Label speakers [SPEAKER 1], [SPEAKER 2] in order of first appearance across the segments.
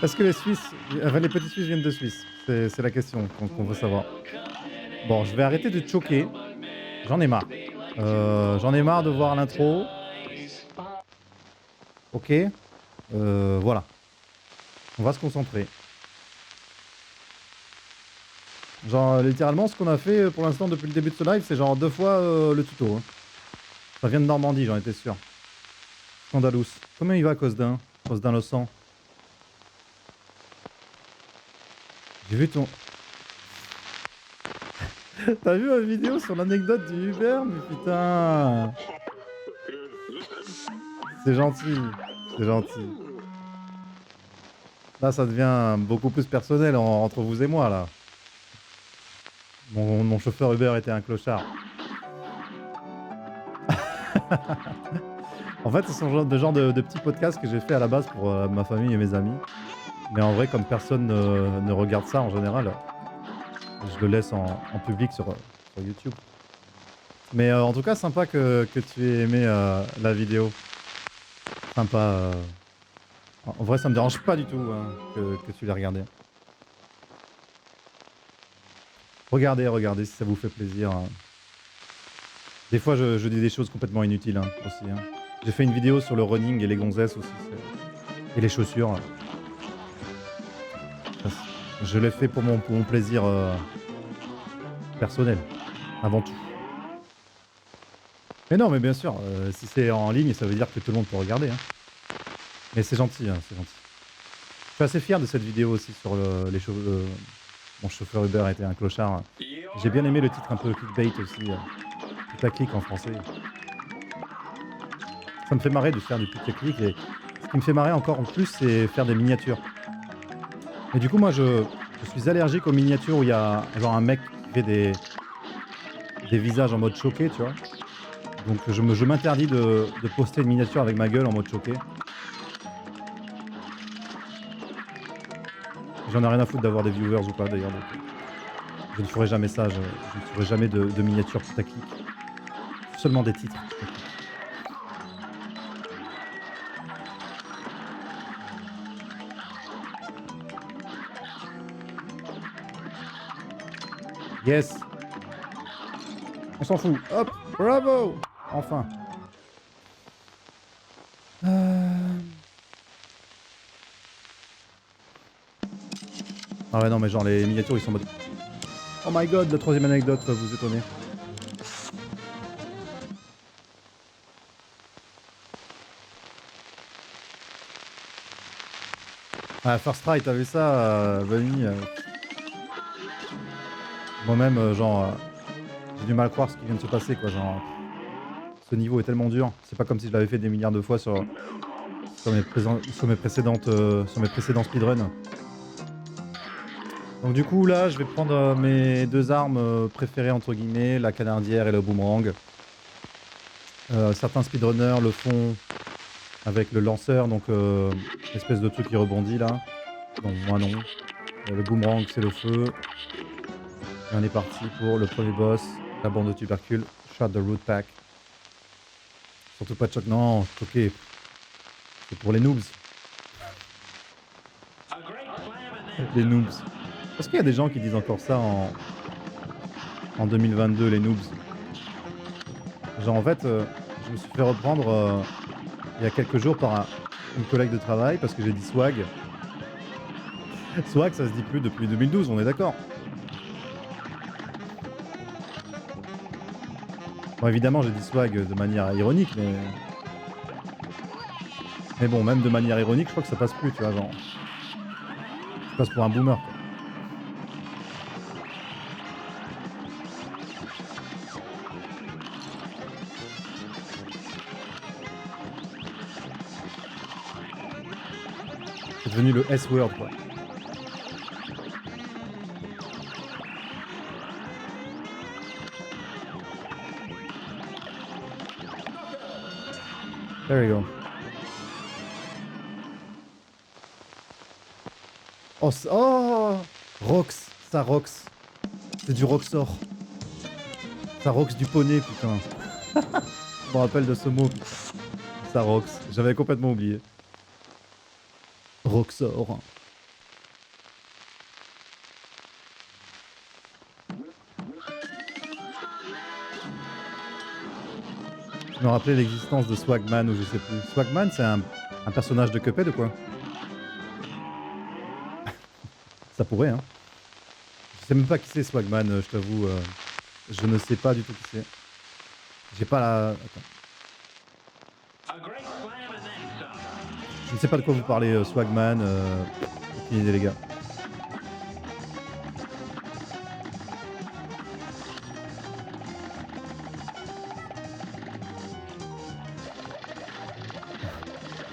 [SPEAKER 1] Est-ce que les Suisses, enfin les petits Suisses viennent de Suisse? C'est la question qu'on veut savoir. Bon, je vais arrêter de te choquer. J'en ai marre. J'en ai marre de voir l'intro. Ok. Voilà. On va se concentrer. Genre, littéralement, ce qu'on a fait pour l'instant depuis le début de ce live, c'est genre 2 fois le tuto. Hein. Ça vient de Normandie, j'en étais sûr. Scandalous. Comment il va, Cosdin? Cosdin le sang. J'ai vu ton... T'as vu ma vidéo sur l'anecdote du Uber? Mais putain. C'est gentil. C'est gentil. Là, ça devient beaucoup plus personnel entre vous et moi, là. Mon chauffeur Uber était un clochard. En fait, ce sont le genre de petits podcasts que j'ai fait à la base pour ma famille et mes amis. Mais en vrai, comme personne ne regarde ça en général, je le laisse en public sur YouTube. Mais en tout cas, sympa que tu aies aimé la vidéo. Sympa. En vrai, ça me dérange pas du tout hein, que tu l'aies regardé. Regardez si ça vous fait plaisir. Hein. Des fois, je dis des choses complètement inutiles hein, aussi. Hein. J'ai fait une vidéo sur le running et les gonzesses aussi. Et les chaussures. Je l'ai fait pour mon plaisir personnel, avant tout. Mais non, mais bien sûr, si c'est en ligne, ça veut dire que tout le monde peut regarder. Hein. Mais c'est gentil, hein, c'est gentil. Je suis assez fier de cette vidéo aussi sur les cheveux. Mon chauffeur Uber était un clochard. J'ai bien aimé le titre un peu clickbait aussi. Tout à clic en français. Ça me fait marrer de faire du putaclic et ce qui me fait marrer encore en plus, c'est faire des miniatures. Et du coup, moi, je suis allergique aux miniatures où il y a genre un mec qui fait des visages en mode choqué, tu vois. Donc je m'interdis de poster une miniature avec ma gueule en mode choqué. J'en ai rien à foutre d'avoir des viewers ou pas d'ailleurs. Donc, je ne ferai jamais ça, je ne ferai jamais de miniature putaclic. Seulement des titres. Yes. On s'en fout. Hop, bravo. Enfin. Ah ouais non mais genre les miniatures ils sont en mode... Oh my god, la troisième anecdote va vous étonner. Ah First Try, t'as vu ça, Bunny Moi-même, genre, j'ai du mal à croire ce qui vient de se passer, quoi. Genre, ce niveau est tellement dur. C'est pas comme si je l'avais fait des milliards de fois sur mes précédents speedruns. Donc du coup, là, je vais prendre mes deux armes préférées, entre guillemets, la canardière et le boomerang. Certains speedrunners le font avec le lanceur, donc espèce de truc qui rebondit, là. Non, moi non. Le boomerang, c'est le feu. Et on est parti pour le premier boss, la bande de tubercules, Shot the Root Pack. Surtout pas de choc, non, choqué. C'est pour les noobs. Les noobs. Est-ce qu'il y a des gens qui disent encore ça en 2022, les noobs? Genre en fait, je me suis fait reprendre il y a quelques jours par une collègue de travail parce que j'ai dit swag. Swag, ça se dit plus depuis 2012, on est d'accord. Bon, évidemment, j'ai dit swag de manière ironique, mais... Mais bon, même de manière ironique, je crois que ça passe plus, tu vois, genre... Je passe pour un boomer, quoi. C'est devenu le S-word, quoi. There you go. Oh, oh Rox, ça Rox. C'est du Roxor. Ça Rox du poney, putain. Je me rappelle de ce mot, putain. Ça Rox. J'avais complètement oublié. Roxor. Je me rappelais l'existence de Swagman ou je sais plus. Swagman, c'est un personnage de Cuphead ou quoi? Ça pourrait, hein. Je sais même pas qui c'est Swagman, je t'avoue. Je ne sais pas du tout qui c'est. J'ai pas la... Attends. Je ne sais pas de quoi vous parlez, Swagman. Aucune idée, les gars.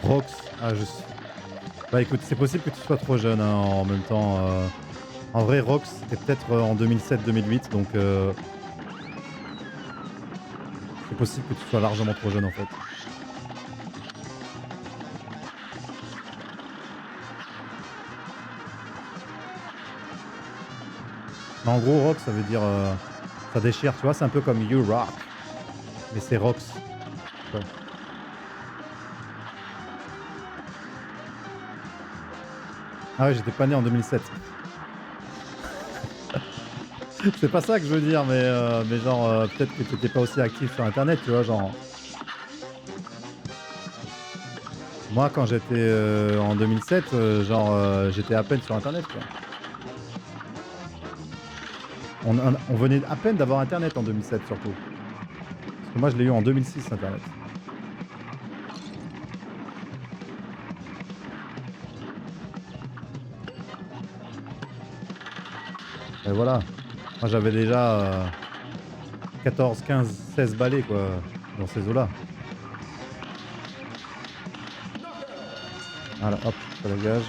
[SPEAKER 1] Rox. Ah, je sais. Bah écoute, c'est possible que tu sois trop jeune hein, en même temps. En vrai, Rox, c'était peut-être en 2007-2008, donc c'est possible que tu sois largement trop jeune en fait. Mais en gros, Rox, ça veut dire ça déchire, tu vois, c'est un peu comme You Rock, mais c'est Rox. Ouais. Ah ouais, j'étais pas né en 2007. C'est pas ça que je veux dire, mais genre, peut-être que t'étais pas aussi actif sur internet, tu vois, genre. Moi, quand j'étais en 2007, j'étais à peine sur internet, quoi. On venait à peine d'avoir internet en 2007, surtout. Parce que moi, je l'ai eu en 2006, internet. Et voilà. Moi, j'avais déjà 14, 15, 16 balais, quoi, dans ces eaux-là. Voilà, hop, ça dégage.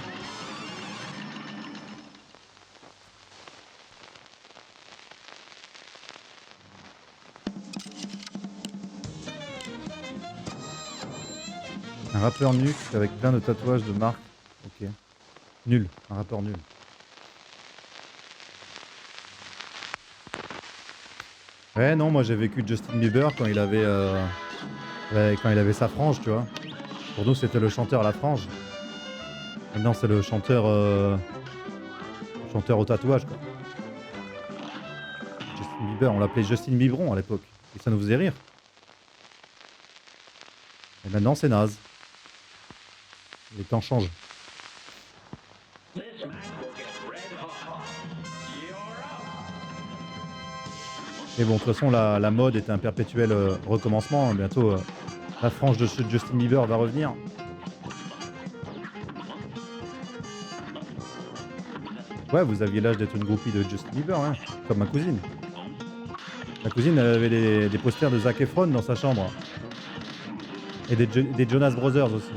[SPEAKER 1] Un rappeur nuque avec plein de tatouages de marque. Ok. Nul, un rappeur nul. Ouais, non, moi j'ai vécu Justin Bieber quand il avait, quand il avait sa frange, tu vois. Pour nous, c'était le chanteur à la frange. Maintenant, c'est le chanteur au tatouage, quoi. Justin Bieber, on l'appelait Justin Biberon à l'époque. Et ça nous faisait rire. Et maintenant, c'est naze. Les temps changent. Mais bon, de toute façon, la mode est un perpétuel recommencement. Bientôt, la frange de Justin Bieber va revenir. Ouais, vous aviez l'âge d'être une groupie de Justin Bieber, hein, comme ma cousine. Ma cousine, elle avait des posters de Zac Efron dans sa chambre. Et des Jonas Brothers aussi.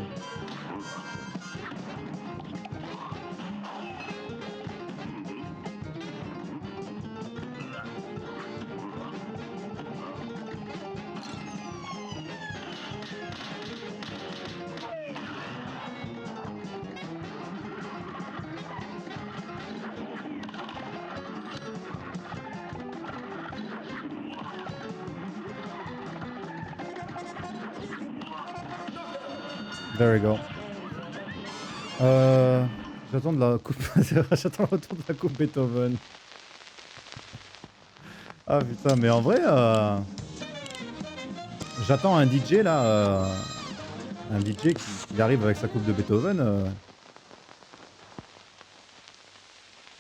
[SPEAKER 1] There we go. J'attends de la coupe. J'attends le retour de la coupe Beethoven. Ah putain, mais en vrai, j'attends un DJ là, un DJ qui arrive avec sa coupe de Beethoven.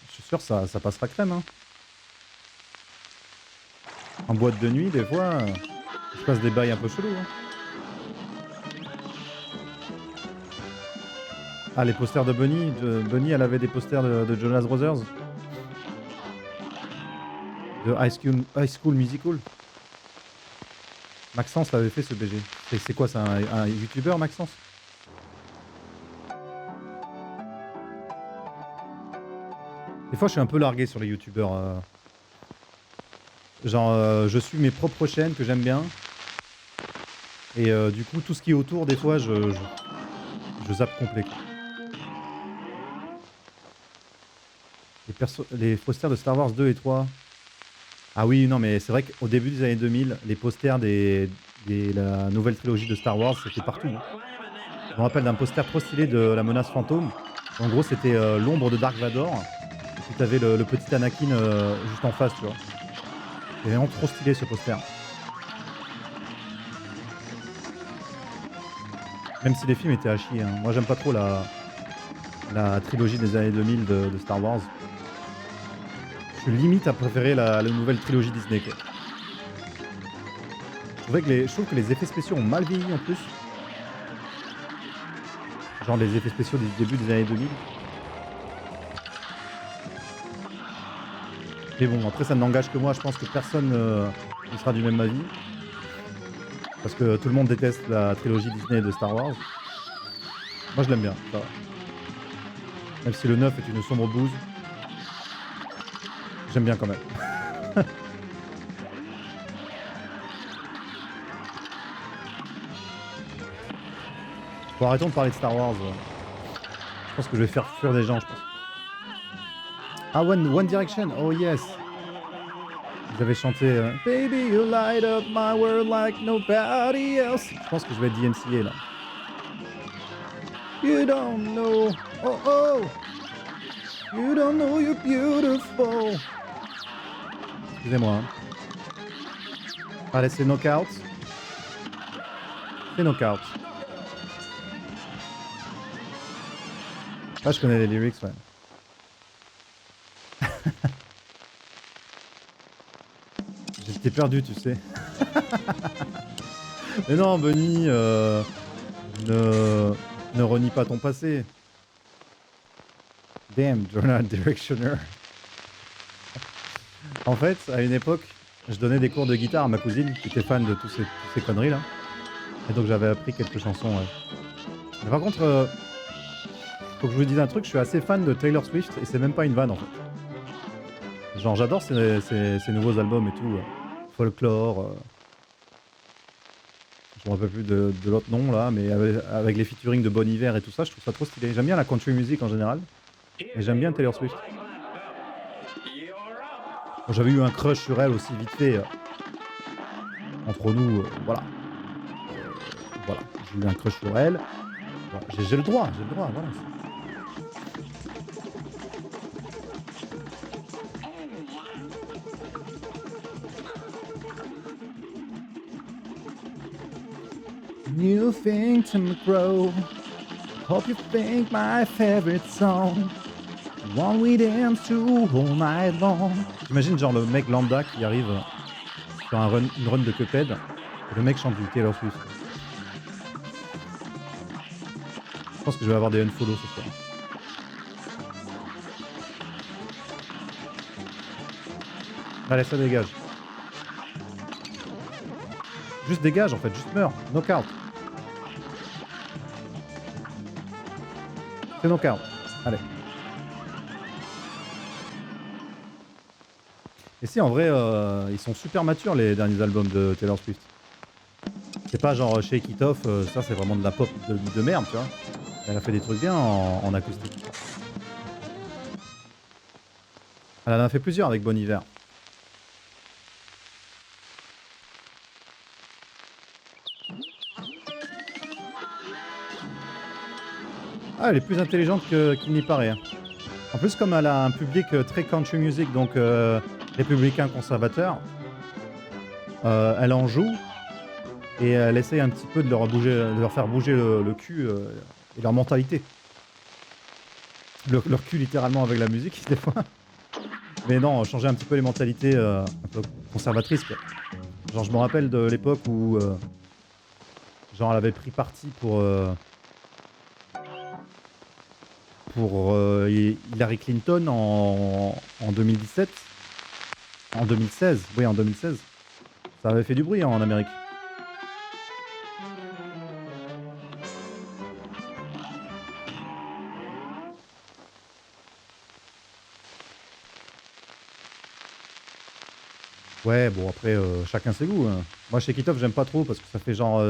[SPEAKER 1] Je suis sûr que ça passera crème. Hein. En boîte de nuit, des fois, il se passe des bails un peu chelous. Hein. Ah, les posters de Bunny. Bunny, elle avait des posters de Jonas Brothers. De High School Musical. Maxence l'avait fait ce BG. C'est quoi, c'est un youtubeur, Maxence? Des fois, je suis un peu largué sur les youtubeurs. Je suis mes propres chaînes que j'aime bien. Et du coup, tout ce qui est autour, des fois, je zappe complet. Les posters de Star Wars 2 et 3. Ah oui, non, mais c'est vrai qu'au début des années 2000, les posters de la nouvelle trilogie de Star Wars, c'était partout. Hein. Je me rappelle d'un poster trop stylé de la menace fantôme. En gros, c'était l'ombre de Dark Vador. Et puis t'avais le petit Anakin juste en face, tu vois. C'est vraiment trop stylé ce poster. Même si les films étaient à chier. Hein. Moi, j'aime pas trop la trilogie des années 2000 de Star Wars. Je suis limite à préférer la nouvelle trilogie Disney, quoi. Je trouve que les effets spéciaux ont mal vieilli en plus. Genre les effets spéciaux du début des années 2000. Mais bon, après ça n'engage que moi, je pense que personne ne sera du même avis. Parce que tout le monde déteste la trilogie Disney de Star Wars. Moi je l'aime bien, ça va. Même si le 9 est une sombre bouse. J'aime bien quand même. Bon, arrêtons de parler de Star Wars. Je pense que je vais faire fuir des gens, je pense. Ah, One Direction, oh yes. Vous avez chanté Baby, you light up my world like nobody else. Je pense que je vais être DMCA là. You don't know, oh oh. You don't know you're beautiful. Excusez-moi. Hein. Allez, c'est Knockout. C'est Knockout. Ah, je connais les lyrics, ouais. J'étais perdu, tu sais. Mais non, Bunny, ne renie pas ton passé. Damn, Journal Directioner. En fait, à une époque, je donnais des cours de guitare à ma cousine qui était fan de toutes ces conneries là. Et donc j'avais appris quelques chansons, ouais. Mais par contre, faut que je vous dise un truc, je suis assez fan de Taylor Swift et c'est même pas une vanne en fait. Genre j'adore ces nouveaux albums et tout. Folklore. Je me rappelle plus de l'autre nom là, mais avec les featuring de Bon Iver et tout ça, je trouve ça trop stylé. J'aime bien la country music en général. Et j'aime bien Taylor Swift. Bon, j'avais eu un crush sur elle aussi vite fait. Entre nous, voilà. Voilà, j'ai eu un crush sur elle. Voilà. J'ai le droit, voilà. New thing to grow. Hope you think my favorite song. One we dance to all night long. J'imagine genre le mec lambda qui arrive sur une run de Cuphead et le mec chante du Taylor Swift. Je pense que je vais avoir des unfollow ce soir. Allez, ça dégage. Juste dégage en fait, juste meurs. Knockout. C'est knockout. Allez. Et si en vrai, ils sont super matures les derniers albums de Taylor Swift. C'est pas genre Shake It Off, ça c'est vraiment de la pop de merde, tu vois. Elle a fait des trucs bien en acoustique. Elle en a fait plusieurs avec Bon Iver. Ah, elle est plus intelligente qu'il n'y paraît. Hein. En plus, comme elle a un public très country music, donc républicain conservateur, elle en joue et elle essaye un petit peu de leur faire bouger le cul et leur mentalité. Leur cul littéralement avec la musique des fois. Mais non, changer un petit peu les mentalités un peu conservatrices, quoi. Genre je me rappelle de l'époque où genre elle avait pris parti pour Hillary Clinton en 2017. En 2016, oui en 2016. Ça avait fait du bruit en Amérique. Ouais, bon après, chacun ses goûts. Hein. Moi, Shake It Off, j'aime pas trop parce que ça fait genre...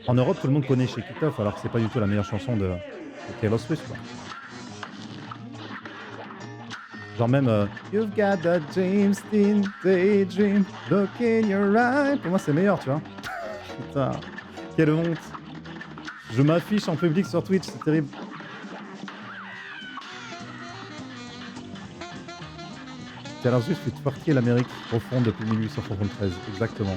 [SPEAKER 1] en Europe, tout le monde connaît Shake It Off alors que c'est pas du tout la meilleure chanson de Taylor Swift. Quoi. Genre même You've got that James Dean daydream, look in your eye. Pour moi, c'est meilleur, tu vois. Putain, quelle honte. Je m'affiche en public sur Twitch, c'est terrible. Taylor Swift fait twerker l'Amérique profonde depuis 1873, exactement.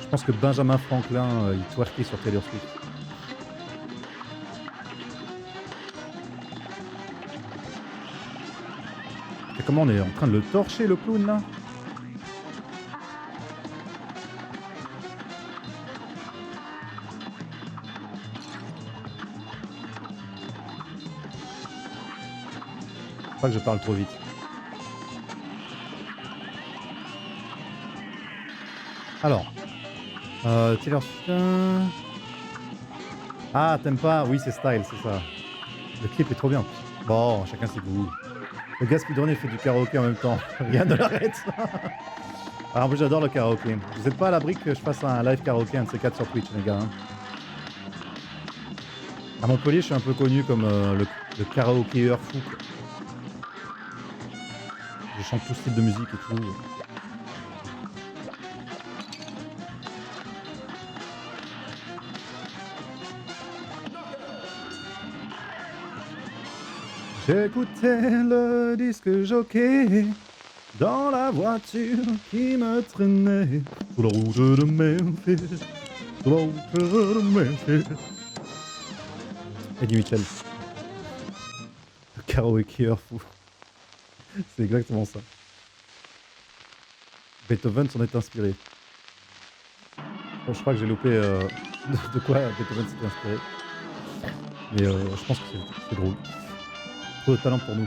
[SPEAKER 1] Je pense que Benjamin Franklin, il twerkait sur Taylor Swift. Et comment on est en train de le torcher, le clown, là? Je crois que je parle trop vite. Alors, Taylor Swift. Ah, t'aimes pas? Oui, c'est style, c'est ça. Le clip est trop bien. Bon, chacun ses goûts. Le gars speedrunner fait du karaoké en même temps. Rien ne l'arrête. Alors, en plus, j'adore le karaoké. Vous êtes pas à l'abri que je fasse un live karaoké, un de ces quatre sur Twitch, les gars. Hein. À Montpellier, je suis un peu connu comme le karaokéeur fou. Je chante tout style de musique et tout. J'écoutais le disque jockey dans la voiture qui me traînait sur la route de Memphis, sur la route de Memphis. Eddie Mitchell, le karaokéeur fou. C'est exactement ça. Beethoven s'en est inspiré. Bon, je crois que j'ai loupé de quoi Beethoven s'est inspiré. Mais je pense que c'est drôle. Trop de talent pour nous.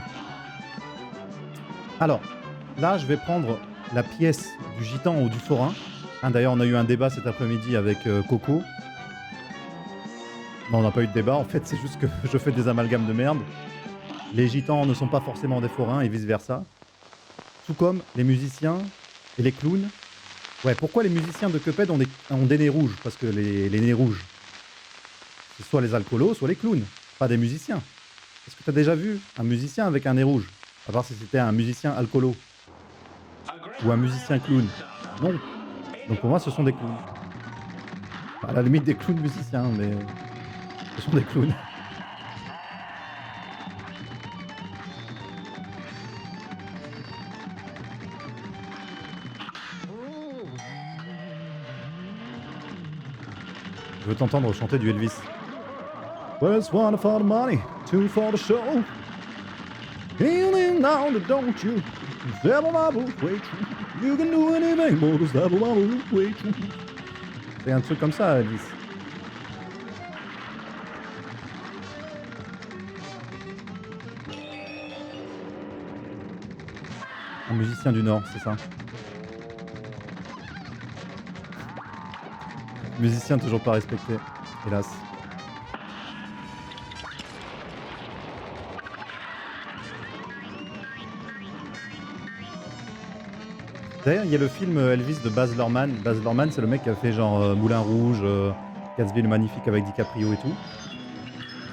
[SPEAKER 1] Alors, là, je vais prendre la pièce du gitan ou du forain. Hein, d'ailleurs, on a eu un débat cet après-midi avec Coco. Non, on n'a pas eu de débat. En fait, c'est juste que je fais des amalgames de merde. Les gitans ne sont pas forcément des forains et vice-versa. Tout comme les musiciens et les clowns. Ouais, pourquoi les musiciens de Cuphead ont des nez rouges? Parce que les nez rouges, c'est soit les alcoolos, soit les clowns, pas des musiciens. Est-ce que tu as déjà vu un musicien avec un nez rouge? À part si c'était un musicien alcoolo. Ou un musicien clown. Non. Donc pour moi, ce sont des clowns. À la limite des clowns musiciens, mais ce sont des clowns. Je veux t'entendre chanter du Elvis. Well, it's one for the money, two for the show. Healing down the don't you. Devil my book, way true. You can do anything, but it's devil my book, way true. C'est un truc comme ça, Elvis. Un musicien du Nord, c'est ça. Musicien toujours pas respecté, hélas. D'ailleurs, il y a le film Elvis de Baz Luhrmann. Baz Luhrmann, c'est le mec qui a fait genre Moulin Rouge, Gatsby le Magnifique avec DiCaprio et tout.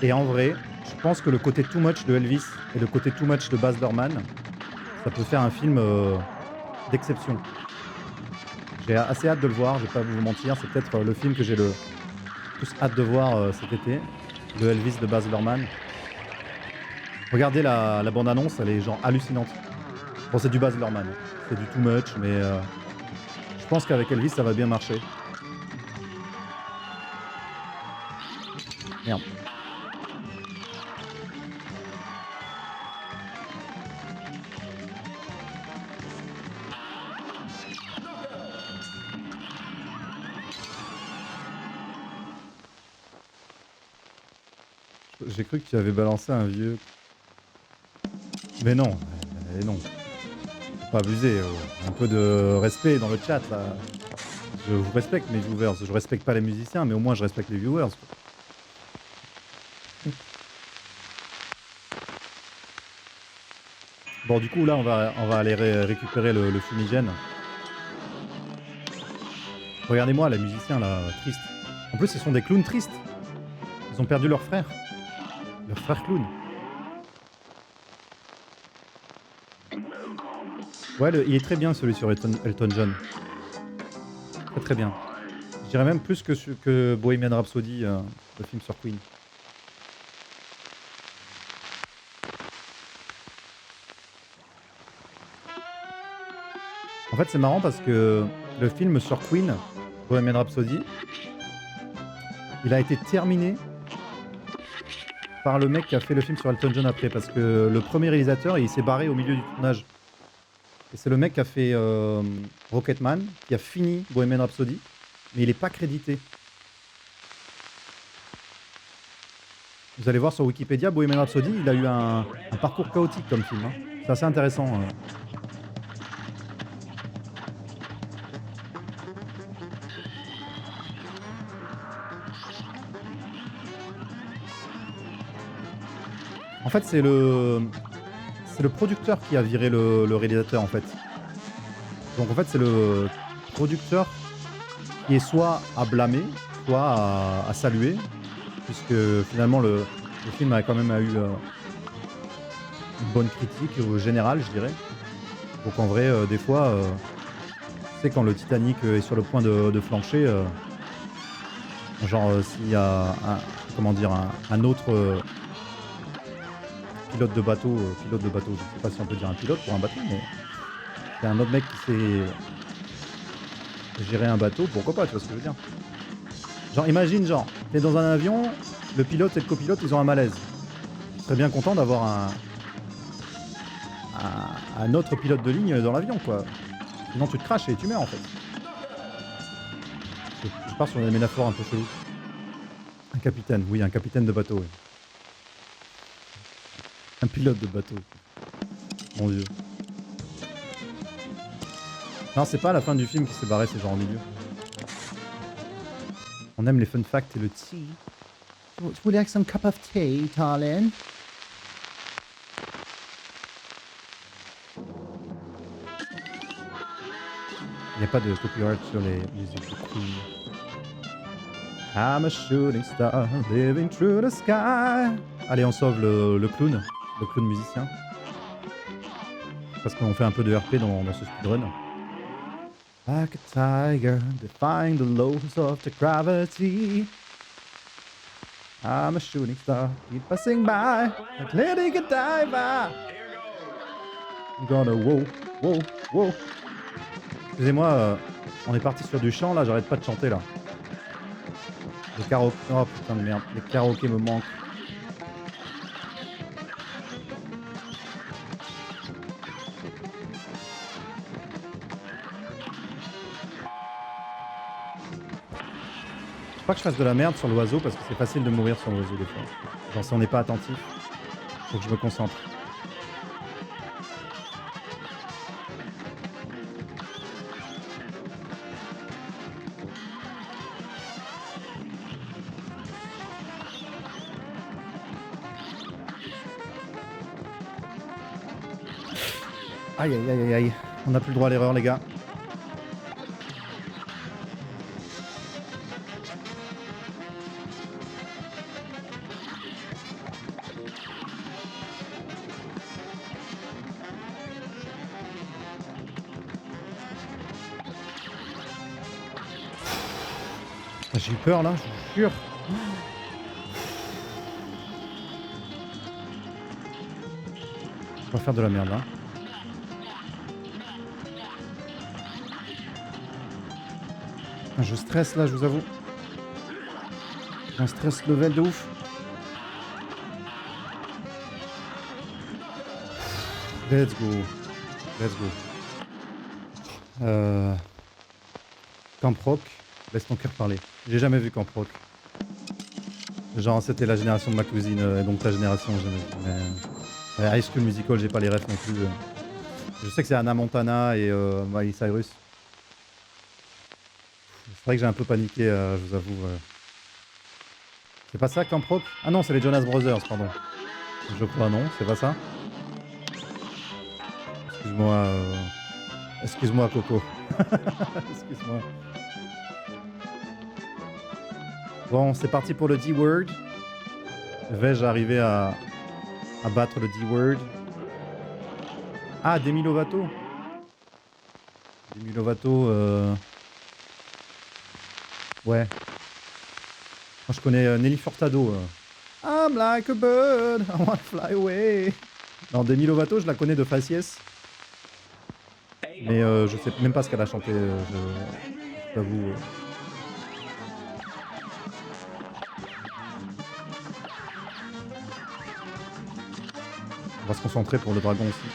[SPEAKER 1] Et en vrai, je pense que le côté too much de Elvis et le côté too much de Baz Luhrmann, ça peut faire un film d'exception. J'ai assez hâte de le voir, je vais pas vous mentir, c'est peut-être le film que j'ai le plus hâte de voir cet été, de Elvis de Baz Luhrmann. Regardez la bande-annonce, elle est genre hallucinante. Bon, c'est du Baz Luhrmann, c'est du too much, mais je pense qu'avec Elvis, ça va bien marcher. Merde. J'ai cru que tu avais balancé un vieux. Mais non, non. Faut pas abuser. Un peu de respect dans le chat là. Je vous respecte mes viewers. Je respecte pas les musiciens, mais au moins je respecte les viewers. Bon, du coup là on va aller récupérer le fumigène. Regardez-moi les musiciens là, tristes. En plus ce sont des clowns tristes. Ils ont perdu leur frère. Leur frère clown. Ouais, il est très bien celui sur Elton John. Très très bien. Je dirais même plus que Bohemian Rhapsody, le film sur Queen. En fait, c'est marrant parce que le film sur Queen, Bohemian Rhapsody, il a été terminé par le mec qui a fait le film sur Elton John après, parce que le premier réalisateur, il s'est barré au milieu du tournage. Et c'est le mec qui a fait Rocketman, qui a fini Bohemian Rhapsody, mais il n'est pas crédité. Vous allez voir sur Wikipédia, Bohemian Rhapsody, il a eu un parcours chaotique comme film. Hein. C'est assez intéressant. En fait, c'est le producteur qui a viré le réalisateur, en fait. Donc, en fait, c'est le producteur qui est soit à blâmer, soit à saluer, puisque finalement, le film a quand même eu une bonne critique au général, je dirais. Donc, en vrai, des fois, tu sais, quand le Titanic est sur le point de flancher, genre, s'il y a un autre... pilote de bateau, je sais pas si on peut dire un pilote pour un bateau, mais c'est un autre mec qui sait gérer un bateau, pourquoi pas, tu vois ce que je veux dire. Genre, imagine, t'es dans un avion, le pilote et le copilote, ils ont un malaise. Je serais bien content d'avoir un autre pilote de ligne dans l'avion, quoi. Sinon, tu te craches et tu meurs, en fait. Je pars sur une métaphore un peu chelou. Un capitaine de bateau, oui. Un pilote de bateau. Mon dieu. Non, c'est pas la fin du film qui s'est barré, c'est genre au milieu. On aime les fun facts et le tea. Would you like some cup of tea, darling? Il n'y a pas de copyright sur les musiques de Queen. I'm a shooting star, living through the sky. Allez, on sauve le clown musicien. Parce qu'on fait un peu de RP dans ce speedrun. Like a tiger, defying the laws of the gravity. I'm a shooting star, keep passing by, like Lady Godiva. I'm gonna wow. Excusez-moi, on est parti sur du chant là, j'arrête pas de chanter là. Les karaokés, oh putain de merde, les karaokés me manquent. Faut pas que je fasse de la merde sur l'oiseau parce que c'est facile de mourir sur l'oiseau des fois. Genre si on n'est pas attentif, faut que je me concentre. Aïe. On n'a plus le droit à l'erreur les gars. J'ai eu peur là, je vous jure. On va faire de la merde là. Je stresse là, je vous avoue. Un stress level de ouf. Let's go. Camp Rock, laisse ton cœur parler. J'ai jamais vu Camp Rock. Genre c'était la génération de ma cousine, et donc ta génération jamais vu. Mais High School Musical, j'ai pas les refs non plus. Je sais que c'est Hannah Montana et Miley Cyrus. C'est vrai que j'ai un peu paniqué, je vous avoue. C'est pas ça Camp Rock? Ah non, c'est les Jonas Brothers, pardon. Je crois non, c'est pas ça. Excuse-moi Coco. Excuse-moi. Bon, c'est parti pour le D-word. Vais-je arriver à battre le D-word? Ah, Demi Lovato. Ouais. Moi, je connais Nelly Furtado. I'm like a bird, I wanna fly away. Non, Demi Lovato, je la connais de faciès. Mais je sais même pas ce qu'elle a chanté, je t'avoue. On va se concentrer pour le dragon aussi.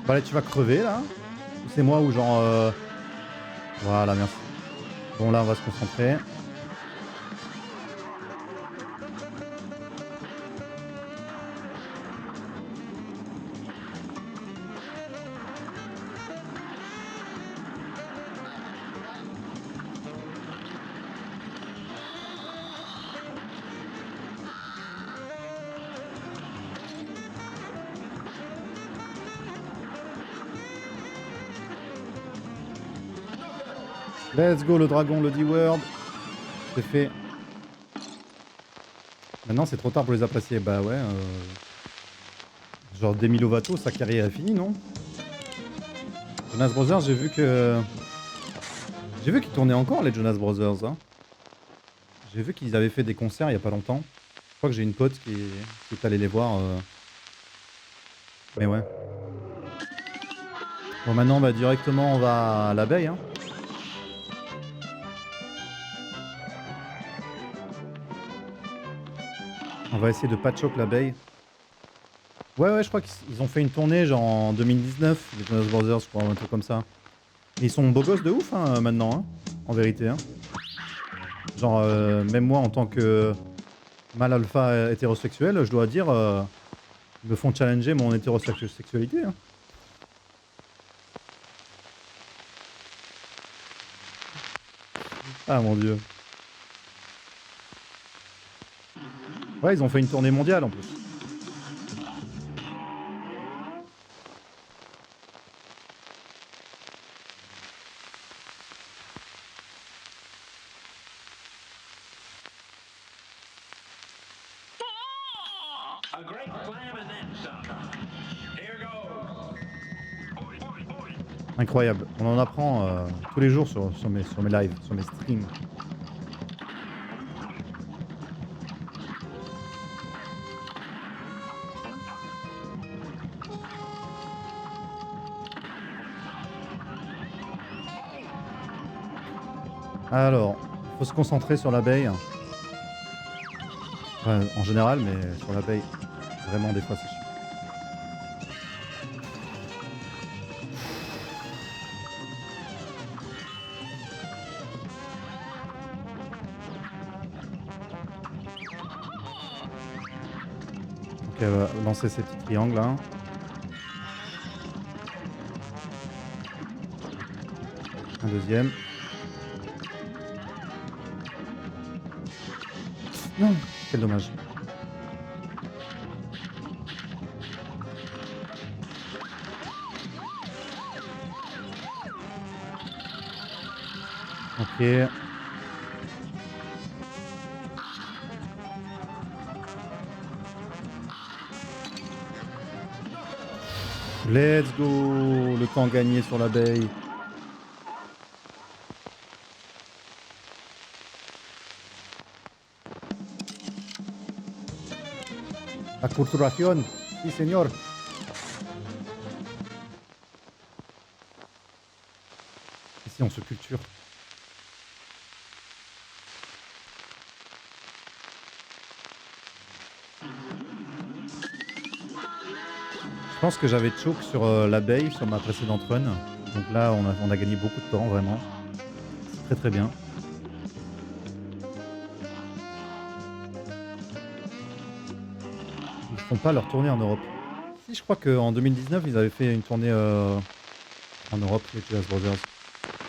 [SPEAKER 1] Bon allez, tu vas crever là? Ou c'est moi ou genre... Voilà, merci. Bon là, on va se concentrer. Let's go le dragon, le D-word. C'est fait. Maintenant c'est trop tard pour les apprécier. Bah ouais. Genre Demi Lovato, sa carrière est finie, non? Jonas Brothers, j'ai vu que... J'ai vu qu'ils tournaient encore les Jonas Brothers. Hein. J'ai vu qu'ils avaient fait des concerts il y a pas longtemps. Je crois que j'ai une pote qui est allée les voir. Mais ouais. Bon maintenant bah directement on va à l'abeille. Hein. On va essayer de patchock l'abeille. Ouais, je crois qu'ils ont fait une tournée genre en 2019, les Jonas Brothers, je crois, un truc comme ça. Et ils sont beaux gosses de ouf hein, maintenant, hein, en vérité. Hein. Genre, même moi en tant que mâle alpha hétérosexuel, je dois dire, ils me font challenger mon hétérosexualité. Hein. Ah mon dieu. Ouais, ils ont fait une tournée mondiale en plus. Incroyable. On en apprend tous les jours sur mes lives, sur mes streams. Alors, il faut se concentrer sur l'abeille. Enfin, en général, mais sur l'abeille, vraiment des fois c'est chiant. Ok, elle va lancer ces petits triangles là. Un deuxième. Non, quel dommage. Ok. Let's go! Le temps gagné sur l'abeille. Acculturación. Sí, señor. Ici, on se culture. Je pense que j'avais choke sur l'abeille sur ma précédente run. Donc là, on a gagné beaucoup de temps, vraiment. C'est très très bien. font pas leur tournée en Europe. Si, je crois qu'en 2019, ils avaient fait une tournée en Europe, les Jonas Brothers.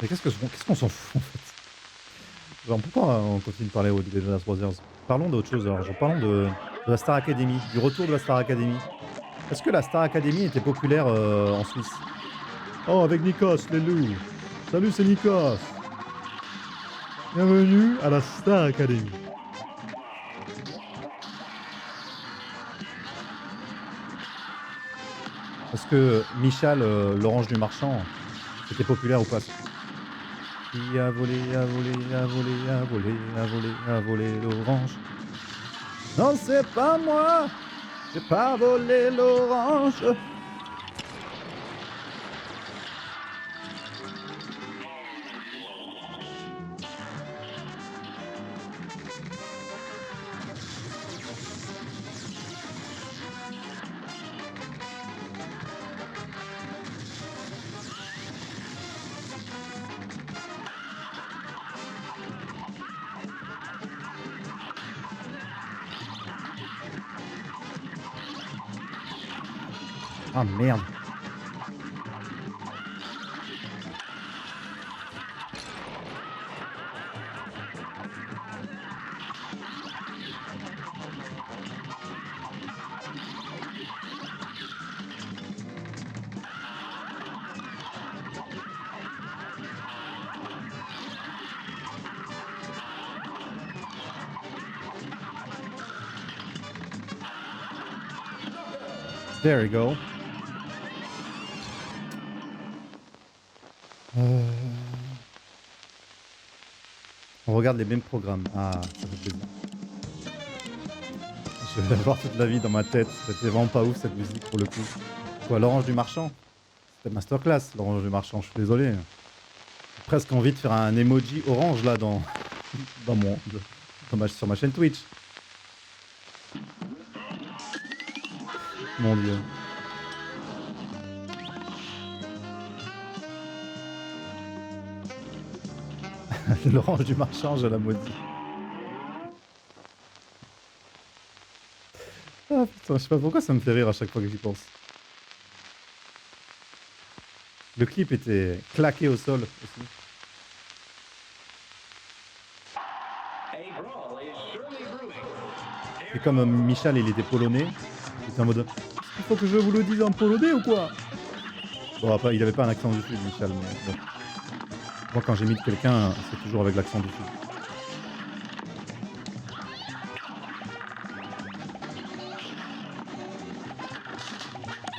[SPEAKER 1] Mais qu'est-ce qu'on s'en fout en fait? Genre, pourquoi on continue de parler des Jonas Brothers? Parlons d'autre chose alors. Genre, parlons de la Star Academy, du retour de la Star Academy. Est-ce que la Star Academy était populaire en Suisse? Oh, avec Nikos, les loups. Salut, c'est Nikos. Bienvenue à la Star Academy. Est-ce que Michal, l'orange du marchand, c'était populaire ou pas? Qui a volé, a volé, a volé, a volé, a volé, a volé l'orange? Non, c'est pas moi. J'ai pas volé l'orange. Ah merde. There you go. On regarde les mêmes programmes. Ah, ça fait plaisir. Je vais l'avoir toute la vie dans ma tête. C'était vraiment pas ouf cette musique pour le coup. Quoi, l'orange du marchand? C'était masterclass, l'orange du marchand, je suis désolé. J'ai presque envie de faire un emoji orange là sur ma chaîne Twitch. Mon dieu. L'orange du marchand, je la maudis. Ah putain, je sais pas pourquoi ça me fait rire à chaque fois que j'y pense. Le clip était claqué au sol aussi. Et comme Michal il était polonais, il était en mode il faut que je vous le dise en polonais ou quoi? Bon, après, il avait pas un accent du sud, Michal, mais bon. Moi, quand j'imite quelqu'un, c'est toujours avec l'accent du sud.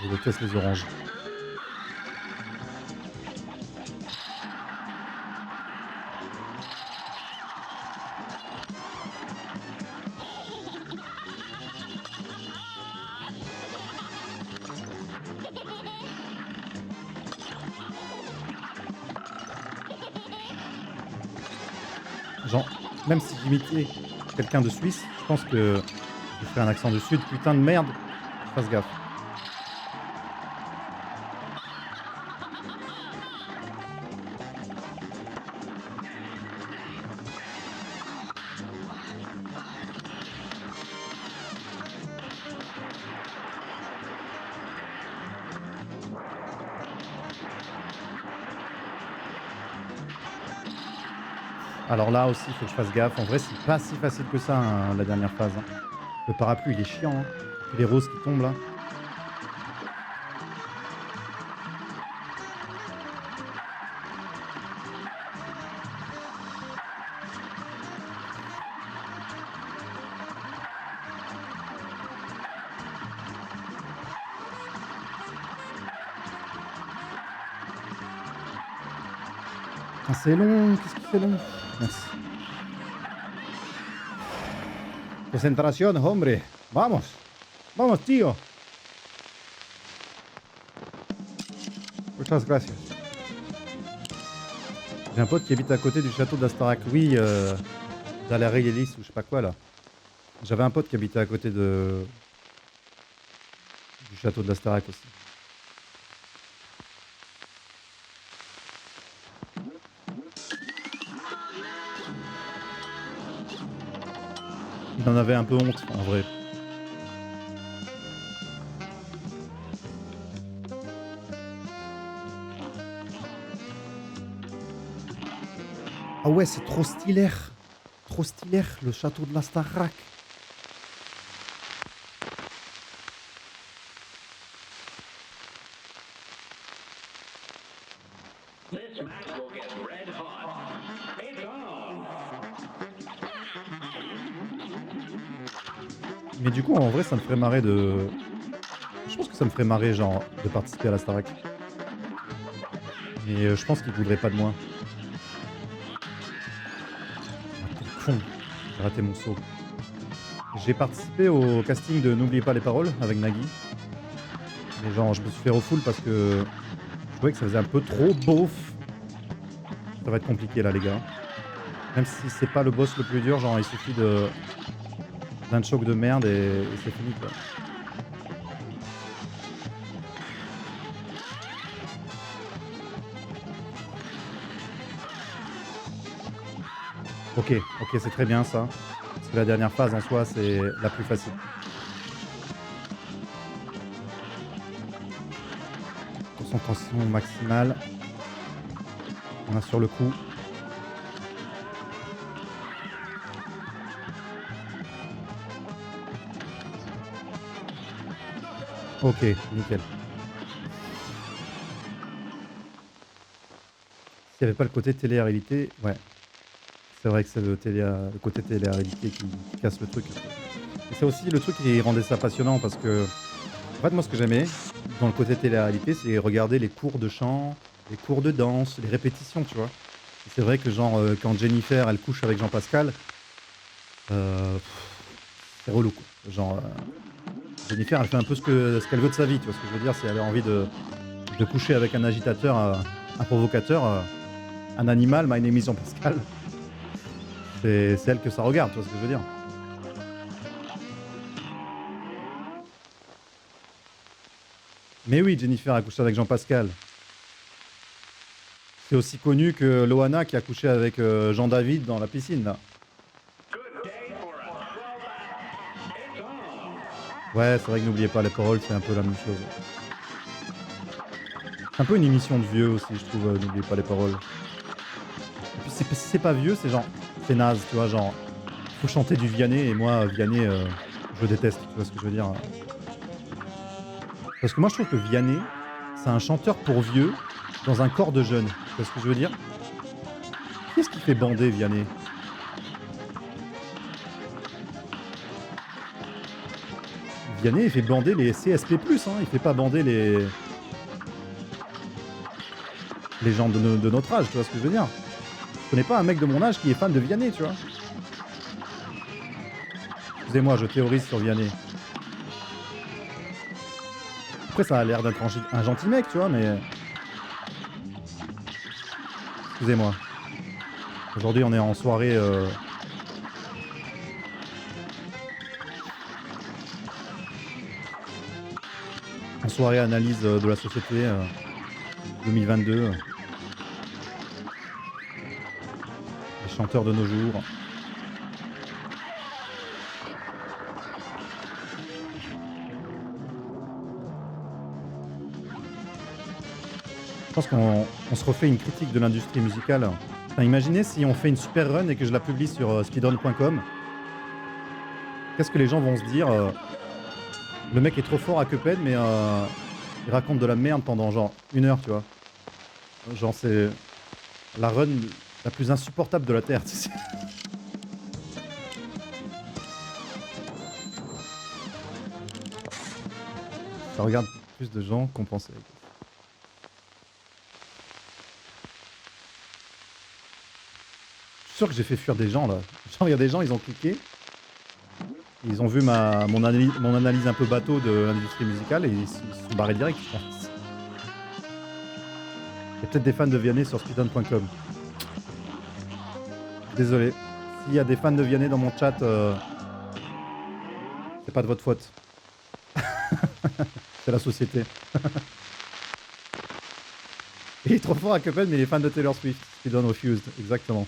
[SPEAKER 1] Je déteste les oranges. Genre, même si j'imitais quelqu'un de Suisse, je pense que je ferais un accent du sud. Putain de merde, fasse gaffe. Alors là aussi, il faut que je fasse gaffe. En vrai, c'est pas si facile que ça, hein, la dernière phase. Hein. Le parapluie, il est chiant. Hein. Et les roses qui tombent là. Ah, c'est long, qu'est-ce qui fait long? Merci. Concentración, hombre. Vamos. Vamos, tío. Muchas gracias. J'ai un pote qui habite à côté du château d'Astarac. Oui, dans la Réélis ou je sais pas quoi là. J'avais un pote qui habitait à côté du château de l'Astarac aussi. Il en avait un peu honte en vrai. Ah ouais, c'est trop stylé. Trop stylé, le château de la Starac. Mais du coup, en vrai, ça me ferait marrer de... Je pense que ça me ferait marrer, genre, de participer à la Starac. Mais je pense qu'ils voudraient pas de moi. Ah, quel con. J'ai raté mon saut. J'ai participé au casting de N'oubliez pas les paroles avec Nagui. Mais genre, je me suis fait refoule parce que je trouvais que ça faisait un peu trop beauf. Ça va être compliqué là, les gars. Même si c'est pas le boss le plus dur, genre, il suffit de d'un choc de merde et c'est fini, quoi. Ok, ok, c'est très bien ça. Parce que la dernière phase en soi, c'est la plus facile. Concentration maximale. On a sur le coup. Ok, nickel. S'il n'y avait pas le côté télé-réalité, ouais. C'est vrai que c'est le côté télé-réalité qui casse le truc. Et c'est aussi le truc qui rendait ça passionnant parce que, en fait, moi, ce que j'aimais dans le côté télé-réalité, c'est regarder les cours de chant, les cours de danse, les répétitions, tu vois. Et c'est vrai que, genre, quand Jennifer, elle couche avec Jean-Pascal, euh, c'est relou, quoi. Genre, Jennifer, elle fait un peu ce qu'elle veut de sa vie, tu vois ce que je veux dire. Si elle a envie de coucher avec un agitateur, un provocateur, un animal, my name is Jean-Pascal, c'est elle que ça regarde, tu vois ce que je veux dire. Mais oui, Jennifer a couché avec Jean-Pascal. C'est aussi connu que Loana qui a couché avec Jean-David dans la piscine, là. Ouais, c'est vrai que n'oubliez pas les paroles, c'est un peu la même chose. C'est un peu une émission de vieux aussi, je trouve, n'oubliez pas les paroles. Et puis si c'est pas vieux, c'est genre, c'est naze, tu vois, genre, faut chanter du Vianney, et moi, Vianney, je déteste, tu vois ce que je veux dire. Parce que moi, je trouve que Vianney, c'est un chanteur pour vieux dans un corps de jeune, tu vois ce que je veux dire. Qu'est-ce qui fait bander Vianney? Vianney, il fait bander les CSP+, hein, il fait pas bander les gens de notre âge, tu vois ce que je veux dire. Je connais pas un mec de mon âge qui est fan de Vianney, tu vois. Excusez-moi, je théorise sur Vianney. Après, ça a l'air d'être un gentil mec, tu vois, mais... Excusez-moi. Aujourd'hui, on est en soirée... En soirée analyse de la société 2022. Les chanteurs de nos jours. Je pense qu'on se refait une critique de l'industrie musicale. Enfin, imaginez si on fait une super run et que je la publie sur speedrun.com. Qu'est-ce que les gens vont se dire le mec est trop fort à Cuphead, mais il raconte de la merde pendant genre 1 heure, tu vois. Genre, c'est la run la plus insupportable de la Terre, tu sais. Ça regarde plus de gens qu'on pensait. Je suis sûr que j'ai fait fuir des gens là. Genre, il y a des gens, ils ont cliqué. Ils ont vu mon analyse un peu bateau de l'industrie musicale et ils se sont barrés direct, je pense. Il y a peut-être des fans de Vianney sur speedrun.com. Désolé. S'il y a des fans de Vianney dans mon chat, c'est pas de votre faute. C'est la société. Il est trop fort à Cuphead, mais il est fan de Taylor Swift. Speedrun refused, exactement.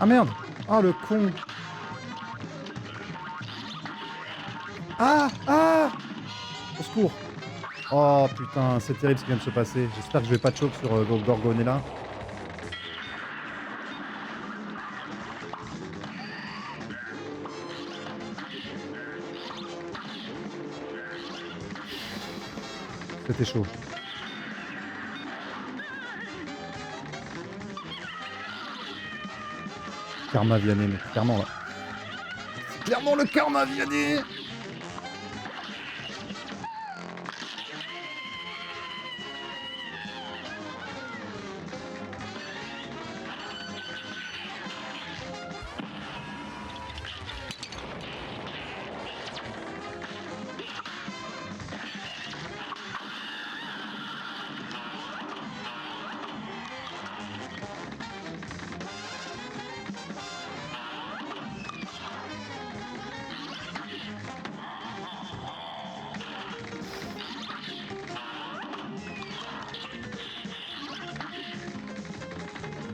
[SPEAKER 1] Ah merde! Ah, le con. Ah, ah, au secours. Oh putain, c'est terrible ce qui vient de se passer. J'espère que je vais pas choke sur Gorgonella. C'était chaud. Karma Vianney, mais clairement là. C'est clairement le Karma Vianney.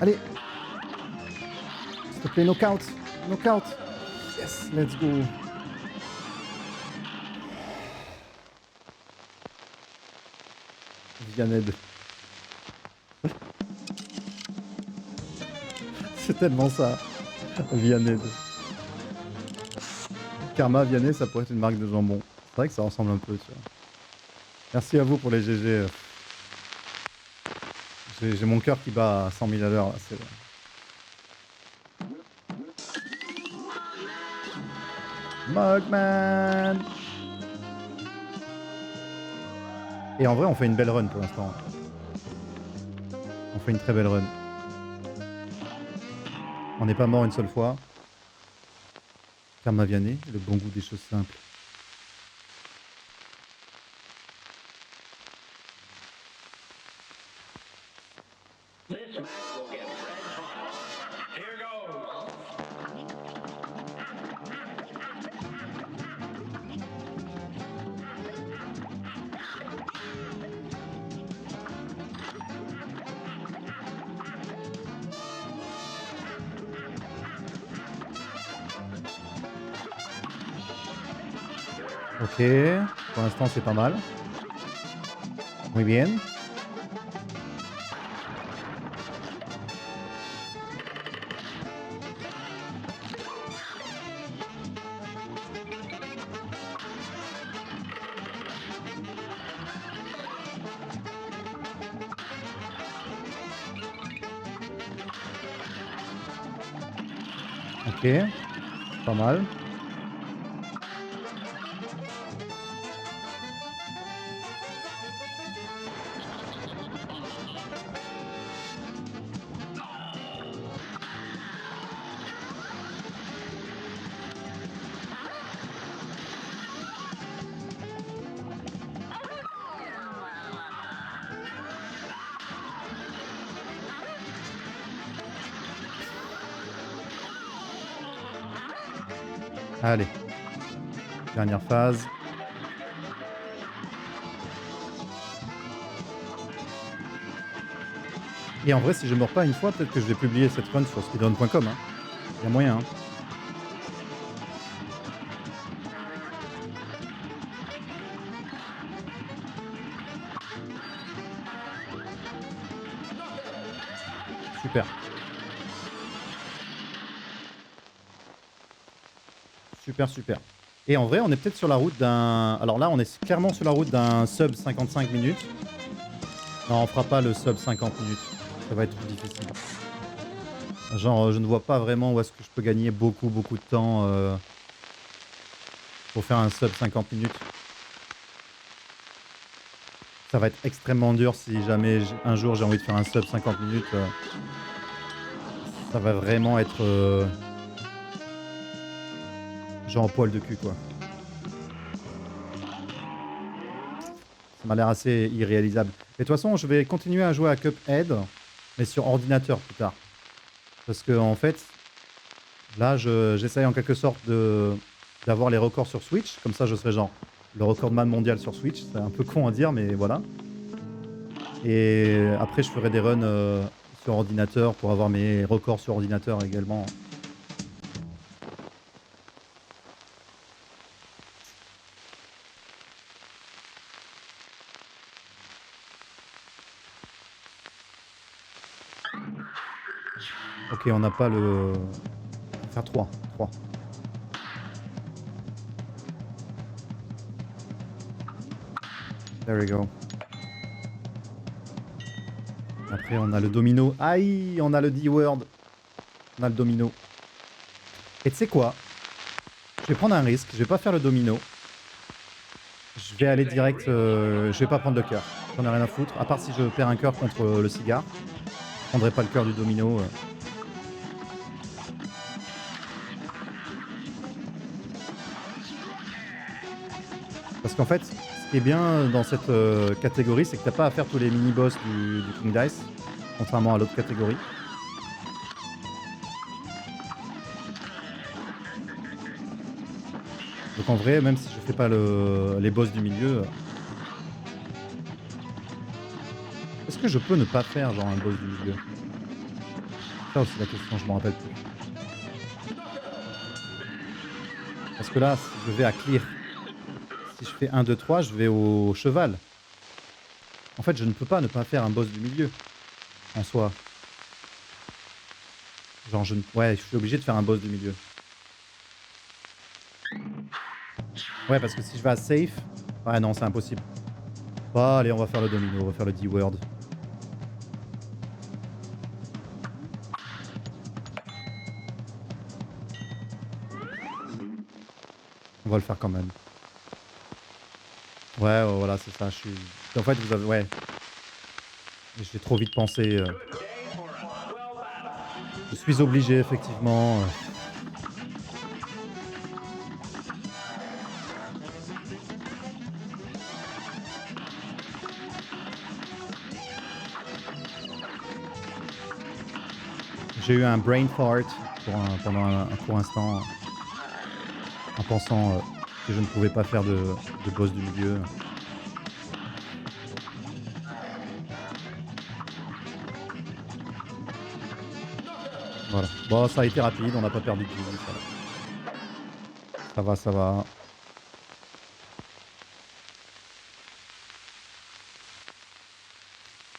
[SPEAKER 1] Allez. S'il te plaît, knockout. Knockout. Yes, let's go. Vianney. C'est tellement ça. Vianney. Karma Vianney, ça pourrait être une marque de jambon. C'est vrai que ça ressemble un peu, tu vois. Merci à vous pour les GG. J'ai mon cœur qui bat à 100 000 à l'heure. Là, c'est... Mugman. Et en vrai, on fait une belle run pour l'instant. On fait une très belle run. On n'est pas mort une seule fois. Karma Vianney, le bon goût des choses simples. Ok, pour l'instant c'est pas mal. Muy bien. Ok, pas mal. Allez, dernière phase. Et en vrai, si je meurs pas une fois, peut-être que je vais publier cette run sur speedrun.com. Hein. Il y a moyen. Hein. Super. Super, super. Et en vrai, on est peut-être sur la route d'un... Alors là, on est clairement sur la route d'un sub 55 minutes. Non, on fera pas le sub 50 minutes. Ça va être plus difficile. Genre, je ne vois pas vraiment où est-ce que je peux gagner beaucoup de temps pour faire un sub 50 minutes. Ça va être extrêmement dur si jamais un jour j'ai envie de faire un sub 50 minutes. Ça va vraiment être... genre poil de cul, quoi. Ça m'a l'air assez irréalisable. Mais de toute façon, je vais continuer à jouer à Cuphead, mais sur ordinateur plus tard. Parce que en fait, là, j'essaye en quelque sorte d'avoir les records sur Switch. Comme ça, je serai genre le recordman mondial sur Switch. C'est un peu con à dire, mais voilà. Et après, je ferai des runs sur ordinateur pour avoir mes records sur ordinateur également. Ok, on n'a pas le... Faire 3. 3. There we go. Après, on a le domino. Aïe, on a le D-word. On a le domino. Et tu sais quoi? Je vais prendre un risque. Je vais pas faire le domino. Je vais aller direct. Je vais pas prendre le cœur. J'en ai rien à foutre. À part si je perds un cœur contre le cigare. Je prendrai pas le cœur du domino. Parce qu'en fait, ce qui est bien dans cette catégorie, c'est que t'as pas à faire tous les mini-boss du King Dice. Contrairement à l'autre catégorie. Donc en vrai, même si je fais pas les boss du milieu, est-ce que je peux ne pas faire genre un boss du milieu? Ça aussi la question, je m'en rappelle plus. Parce que là, si je vais à clear, si je fais 1, 2, 3, je vais au cheval. En fait, je ne peux pas ne pas faire un boss du milieu, en soi. Genre, ouais, je suis obligé de faire un boss du milieu. Ouais, parce que si je vais à safe... Ouais, non, c'est impossible. Bah, allez, on va faire le domino, on va faire le D-word. On va le faire quand même. Ouais, voilà, c'est ça. En fait, vous avez... Ouais. J'ai trop vite pensé. Je suis obligé, effectivement. J'ai eu un brain fart pendant un court instant. En pensant que je ne pouvais pas faire de boss du milieu. Voilà. Bon, ça a été rapide, on n'a pas perdu de vie. Ça va, ça va.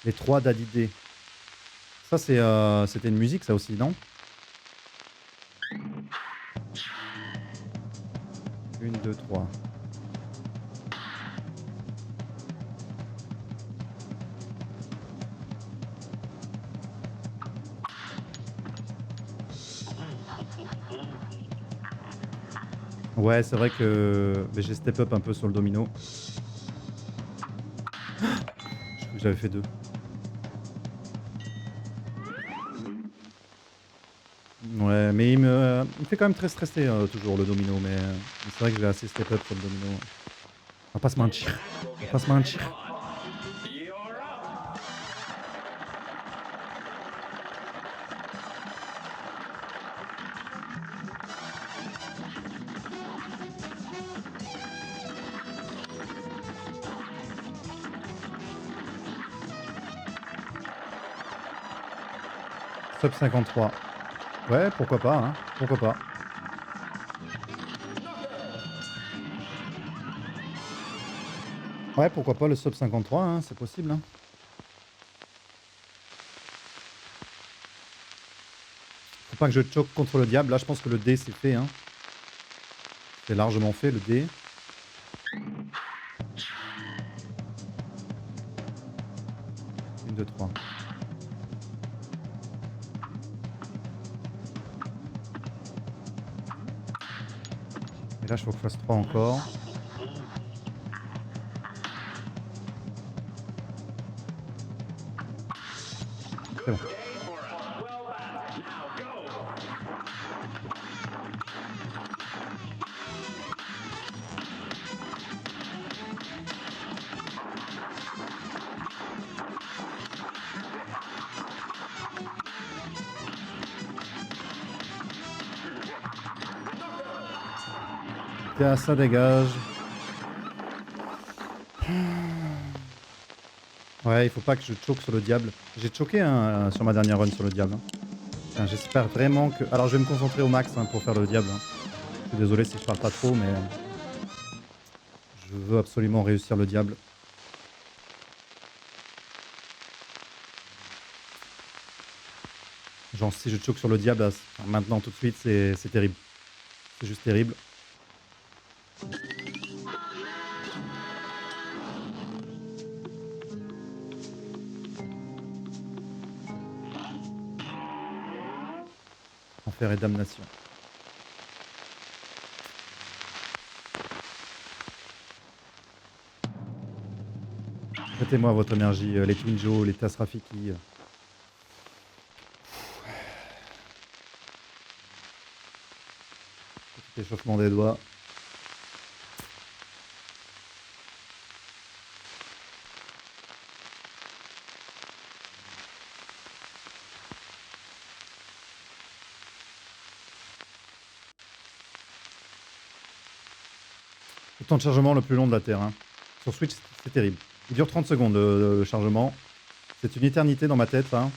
[SPEAKER 1] Les 3 d'Adidé. Ça, c'était une musique, ça aussi, non? 1, 2, 3. Ouais, c'est vrai que j'ai step up un peu sur le domino. Je crois que j'avais fait 2. Ouais, mais il me fait quand même très stressé toujours le domino, mais c'est vrai que j'ai assez step up sur le domino. On va pas se mentir. On va pas se mentir. Sub 53. Ouais, pourquoi pas, hein. Pourquoi pas. Ouais, pourquoi pas le sub 53, hein, c'est possible. Hein. Faut pas que je choque contre le diable. Là, je pense que le dé, c'est fait. Hein. C'est largement fait, le dé. Une, deux, trois. Et là, il faut que je fasse 3 encore. C'est bon. Tiens, ça dégage. Ouais, il faut pas que je choque sur le diable. J'ai choqué sur ma dernière run sur le diable. Hein. J'espère vraiment que... Alors, je vais me concentrer au max hein, pour faire le diable. Hein. Je suis désolé si je parle pas trop, mais... Je veux absolument réussir le diable. Genre si je choque sur le diable, maintenant tout de suite, c'est terrible. C'est juste terrible. Enfer et damnation. Prêtez-moi votre énergie, les Twin Joe, les Tasses Rafiki. Petit échauffement des doigts. Le temps de chargement le plus long de la Terre. Hein. Sur Switch, c'est terrible. Il dure 30 secondes le chargement. C'est une éternité dans ma tête. Hein.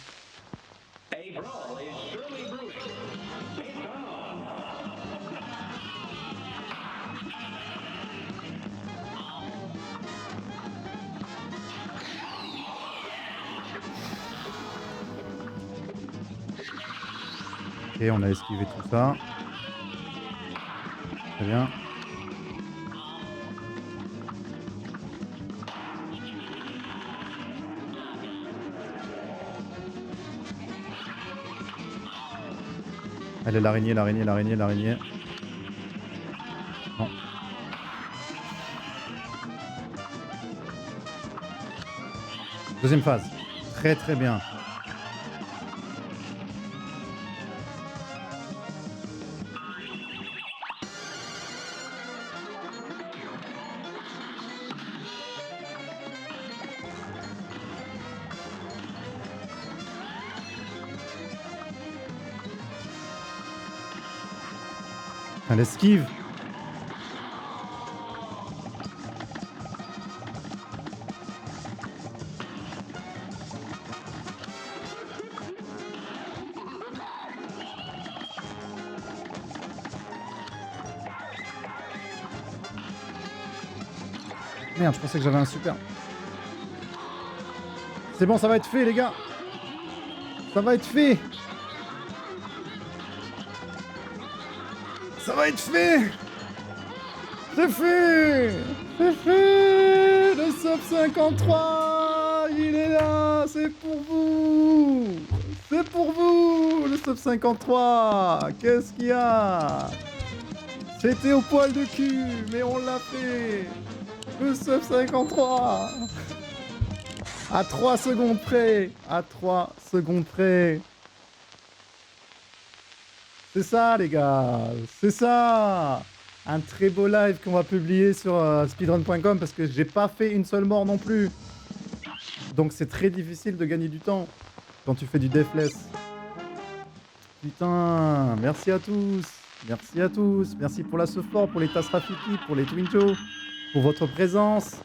[SPEAKER 1] Ok, on a esquivé tout ça. Très bien. Allez, l'araignée, l'araignée, l'araignée, l'araignée. Non. Deuxième phase. Très très bien. Elle esquive. Merde, je pensais que j'avais un super. C'est bon, ça va être fait, les gars. Ça va être fait. Ça va être fait. C'est fait. C'est fait. Le sub 53, il est là. C'est pour vous. C'est pour vous, le sub 53. Qu'est-ce qu'il y a? C'était au poil de cul, mais on l'a fait. Le sub 53. À 3 secondes près. À 3 secondes près. C'est ça, les gars. C'est ça. Un très beau live qu'on va publier sur speedrun.com parce que j'ai pas fait une seule mort non plus. Donc c'est très difficile de gagner du temps quand tu fais du deathless. Putain, merci à tous. Merci à tous. Merci pour la support, pour les tasses Rafiki, pour les Twin Joe, pour votre présence.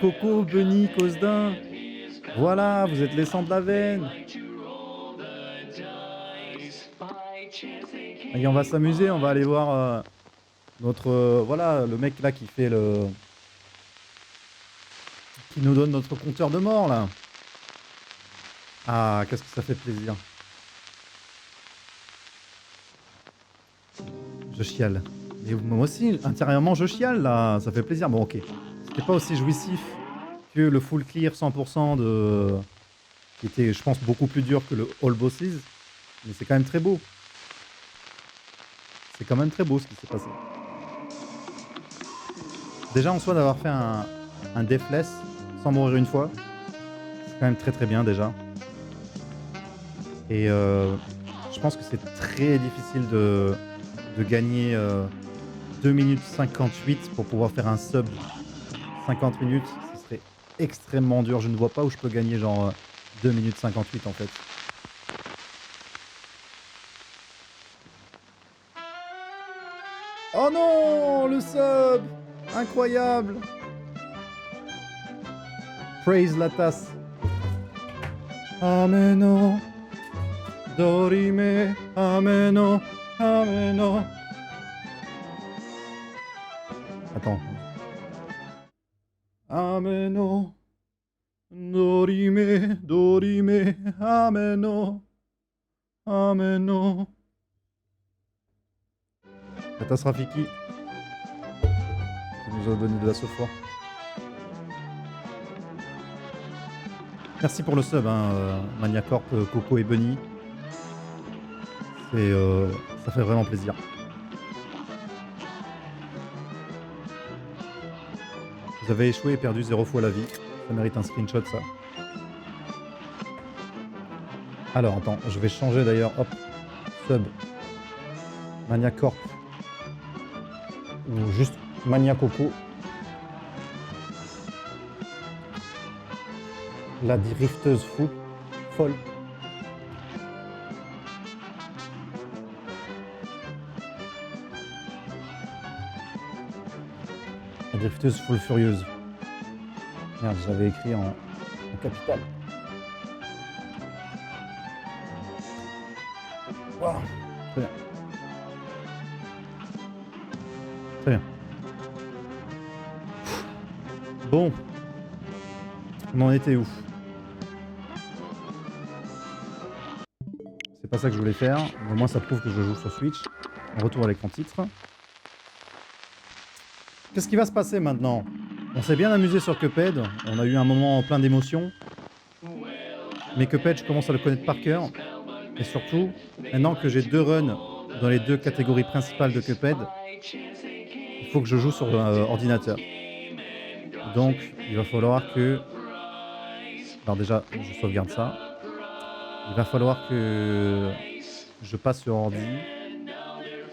[SPEAKER 1] Coco, Bunny, Cosdin. Voilà, vous êtes les sangs de la veine. Et on va s'amuser, on va aller voir notre... voilà, le mec là qui fait le... qui nous donne notre compteur de mort là. Ah, qu'est-ce que ça fait plaisir. Je chiale. Mais moi aussi, intérieurement, je chiale là. Ça fait plaisir. Bon, ok. C'était pas aussi jouissif que le full clear 100% de... qui était, je pense, beaucoup plus dur que le All Bosses. Mais c'est quand même très beau. C'est quand même très beau ce qui s'est passé. Déjà en soi d'avoir fait un deathless sans mourir une fois, c'est quand même très très bien déjà. Et je pense que c'est très difficile de gagner 2 minutes 58 pour pouvoir faire un sub 50 minutes. Ce serait extrêmement dur. Je ne vois pas où je peux gagner genre 2 minutes 58 en fait. Oh non, le sub! Incroyable! Praise la tasse. Ameno. Dorime. Ameno. Ameno. Attends. Ameno. Dorime. Dorime. Ameno. Ah mais non. Fatas Rafiki qui nous a donné de la ce soir. Merci pour le sub, hein, Maniacorp, Coco et Bunny. Ça fait vraiment plaisir. Vous avez échoué et perdu 0 fois la vie. Ça mérite un screenshot, ça. Alors, attends, je vais changer d'ailleurs. Hop, sub. Maniacorp. Ou juste Mania Coco. La drifteuse fou. Folle. La drifteuse folle furieuse. Merde, j'avais écrit en capital. Wow. Très bien. Très bien. Bon. On en était où? C'est pas ça que je voulais faire, mais au moins ça prouve que je joue sur Switch. On retourne à l'écran titre. Qu'est-ce qui va se passer maintenant? On s'est bien amusé sur Cuphead, on a eu un moment plein d'émotions. Mais Cuphead, je commence à le connaître par cœur. Et surtout, maintenant que j'ai 2 runs dans les 2 catégories principales de Cuphead, il faut que je joue sur ordinateur. Donc, il va falloir que... Alors déjà, je sauvegarde ça. Il va falloir que je passe sur ordi